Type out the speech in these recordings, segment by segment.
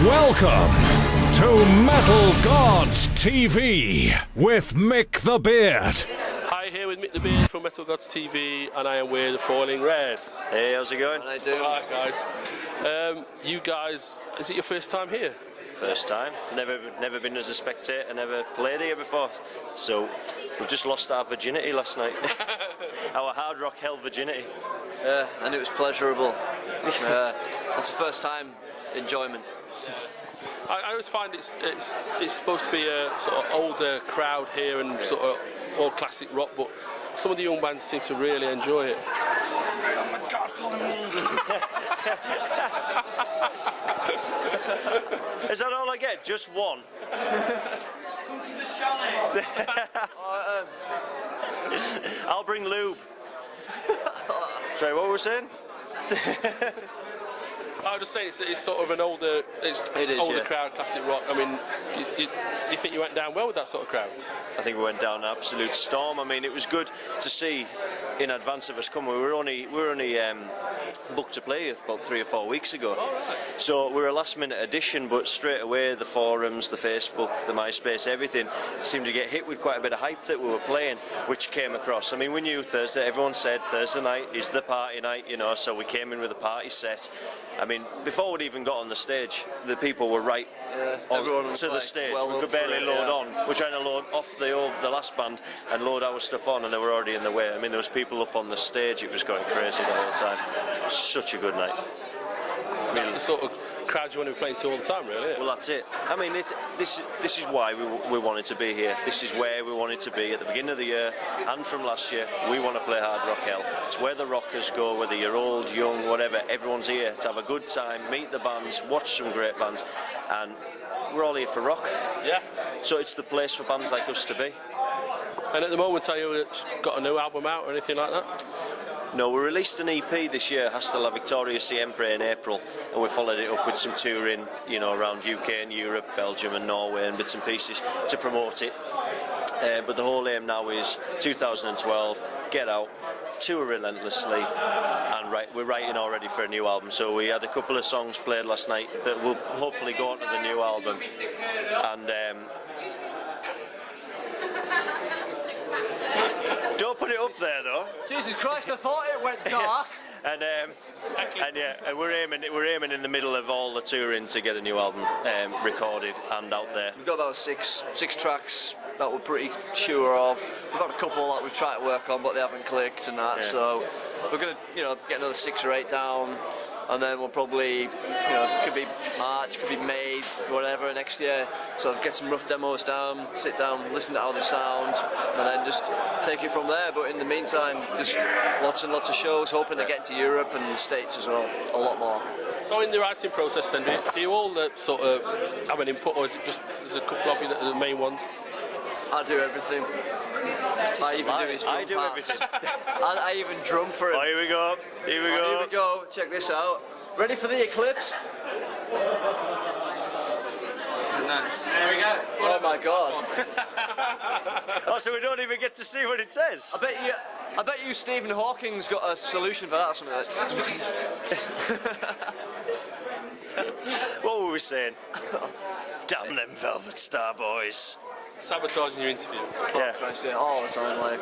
Welcome to Metal Gods TV with Mick the Beard. Hi, here with Mick the Beard from Metal Gods TV, and I am with Falling Red. Hey, how's it going? How you doing? Alright, guys. You guys, is it your first time here? First time. Never been as a spectator, never played here before. So we've just lost our virginity last night. Our hard rock hell virginity. Yeah, and it was pleasurable. It's the first time enjoyment. I always find it's supposed to be a sort of older crowd here and sort of all classic rock, but some of the young bands seem to really enjoy it. Oh my God, follow me! Is that all I get? Just one? Come to the chalet. I'll bring lube. Sorry, what were we saying? I was just saying it's sort of an older, older crowd, classic rock. I mean, do you think you went down well with that sort of crowd? I think we went down an absolute storm. I mean, it was good to see in advance of us coming. We were only booked to play about 3 or 4 weeks ago. Oh, right. So we were a last-minute addition, but straight away the forums, the Facebook, the MySpace, everything seemed to get hit with quite a bit of hype that we were playing, which came across. I mean, we knew Thursday. Everyone said Thursday night is the party night, you know. So we came in with a party set. I mean, before we'd even got on the stage, the people were right to the stage. We could barely load on. We're trying to load off the last band and load our stuff on, and they were already in the way. I mean, there was people up on the stage. It was going crazy the whole time. Such a good night. That's the sort of crowd you want to be playing to all the time, really. Well, that's it. I mean, this is why we wanted to be here. This is where we wanted to be at the beginning of the year and from last year. We want to play hard rock hell. It's where the rockers go, whether you're old, young, whatever. Everyone's here to have a good time, meet the bands, watch some great bands, and we're all here for rock. Yeah. So it's the place for bands like us to be. And at the moment, are you got a new album out or anything like that? No, we released an EP this year, Hasta la Victoria Siempre, in April, and we followed it up with some touring, you know, around UK and Europe, Belgium and Norway and bits and pieces to promote it. But the whole aim now is 2012, get out, tour relentlessly, and we're writing already for a new album. So we had a couple of songs played last night that will hopefully go onto the new album. And don't put it up there though. Jesus Christ, I thought it went dark. And we're aiming in the middle of all the touring to get a new album recorded and out there. We've got about six tracks that we're pretty sure of. We've got a couple that we've tried to work on, but they haven't clicked and that. Yeah. So we're gonna, get another 6 or 8 down, and then we'll probably, it could be March, could be May, whatever, next year. So get some rough demos down, sit down, listen to how they sound, and then just take it from there. But in the meantime, just lots and lots of shows, hoping to get to Europe and the States as well, a lot more. So in the writing process then, do you all sort of have an input, or is it just there's a couple of you that are the main ones? I do everything. I even do his drum I do parts. everything. I even drum for him. Oh, here we go. Here we go. Here we go. Check this out. Ready for the Eclipse? Nice. There we go. Oh my God. Oh, so we don't even get to see what it says. I bet you Stephen Hawking's got a solution for that or something like that. What were we saying? Damn them Velvet Star boys. Sabotaging your interview. Yeah. Christ, yeah, all the time, like.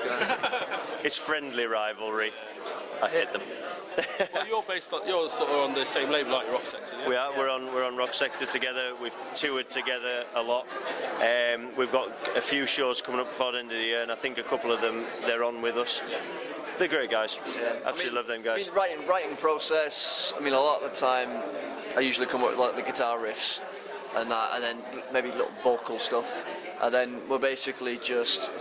It's friendly rivalry. I hate them. Well, you're sort of on the same label like Rock Sector. Yeah? We are. Yeah. We're on Rock Sector together. We've toured together a lot. We've got a few shows coming up before the end of the year, and I think a couple of them they're on with us. They're great guys. Yeah. Absolutely love them guys. Writing process. I mean, a lot of the time, I usually come up with like the guitar riffs and that, and then maybe little vocal stuff, and then we're basically just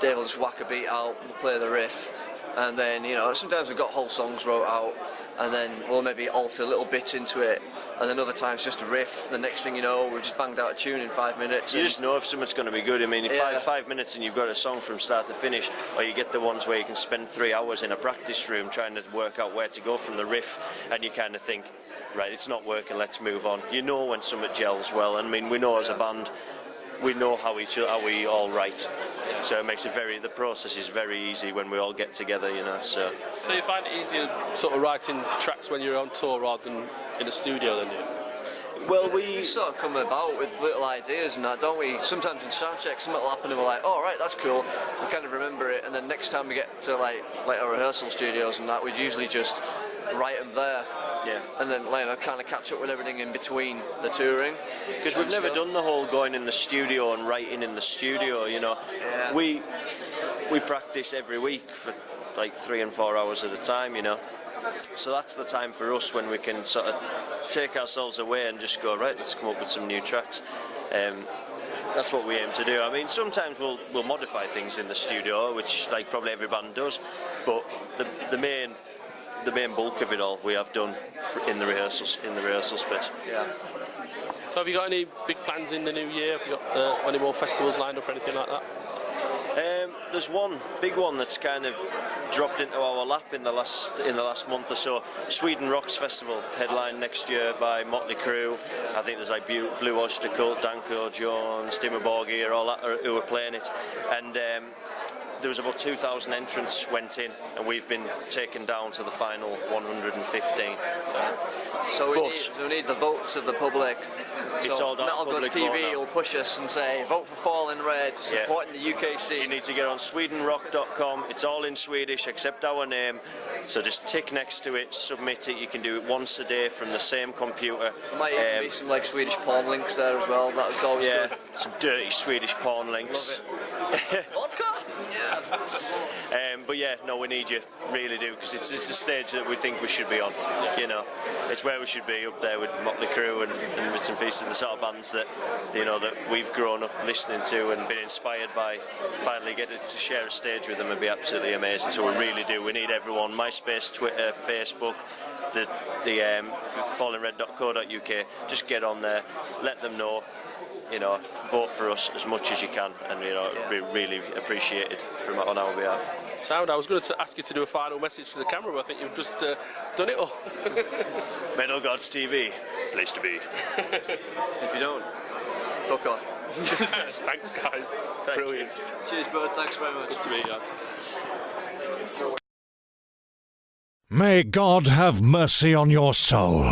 Dave will just whack a beat out, we'll play the riff. And then, sometimes we've got whole songs wrote out, and then we'll maybe alter little bits into it, and then other times just a riff. The next thing you know, we've just banged out a tune in 5 minutes. You just know if something's going to be good. I mean, if 5 minutes and you've got a song from start to finish, or you get the ones where you can spend 3 hours in a practice room trying to work out where to go from the riff, and you kind of think, right, it's not working, let's move on. You know when something gels well, and I mean, we know as a band, we know how we all write. So it makes the process is very easy when we all get together, so. So you find it easier sort of writing tracks when you're on tour rather than in a studio then, do you? Well, We sort of come about with little ideas and that, don't we? Sometimes in sound check, something will happen and we're like, oh, right, that's cool. We kind of remember it, and then next time we get to like our rehearsal studios and that, we'd usually just write them there. Yeah. And then kind of catch up with everything in between the touring. Because we've never done the whole going in the studio and writing in the studio, you know. Yeah. We practice every week for like 3 and 4 hours at a time, you know. So that's the time for us when we can sort of take ourselves away and just go, right, let's come up with some new tracks. That's what we aim to do. I mean, sometimes we'll modify things in the studio, which like probably every band does, but the main bulk of it all we have done in the rehearsal space. Yeah. So have you got any big plans in the new year? Have you got any more festivals lined up or anything like that? There's one big one that's kind of dropped into our lap in the last month or so. Sweden Rocks Festival, headlined next year by Motley Crue. I think there's like Blue Oyster Cult, Danko Jones, Dimmu Borgir, all that who are playing it, and there was about 2,000 entrants went in, and we've been taken down to the final 115. So we need the votes of the public. It's all down Metal Gods public vote TV now. will push us and say, vote for Fallen Red, supporting the UK You scene. need to get on swedenrock.com. It's all in Swedish except our name. So just tick next to it, submit it. You can do it once a day from the same computer. Might even be some like Swedish porn links there as well. That was always good. Some dirty Swedish porn links. Vodka? But yeah, no, we need you, really do, because it's the stage that we think we should be on. You know, it's where we should be, up there with Motley Crue and bits and pieces, the sort of bands that that we've grown up listening to and been inspired by. Finally, getting to share a stage with them would be absolutely amazing. So we really do. We need everyone. MySpace, Twitter, Facebook, the fallenred.co.uk. Just get on there, let them know. Vote for us as much as you can, and we really appreciate it on our behalf. Sound, I was going to ask you to do a final message to the camera, but I think you've just done it all. Metal Gods TV, place to be. If you don't, fuck off. Thanks, guys. Brilliant. Cheers, bud. Thanks very much. Good to meet you. May God have mercy on your soul.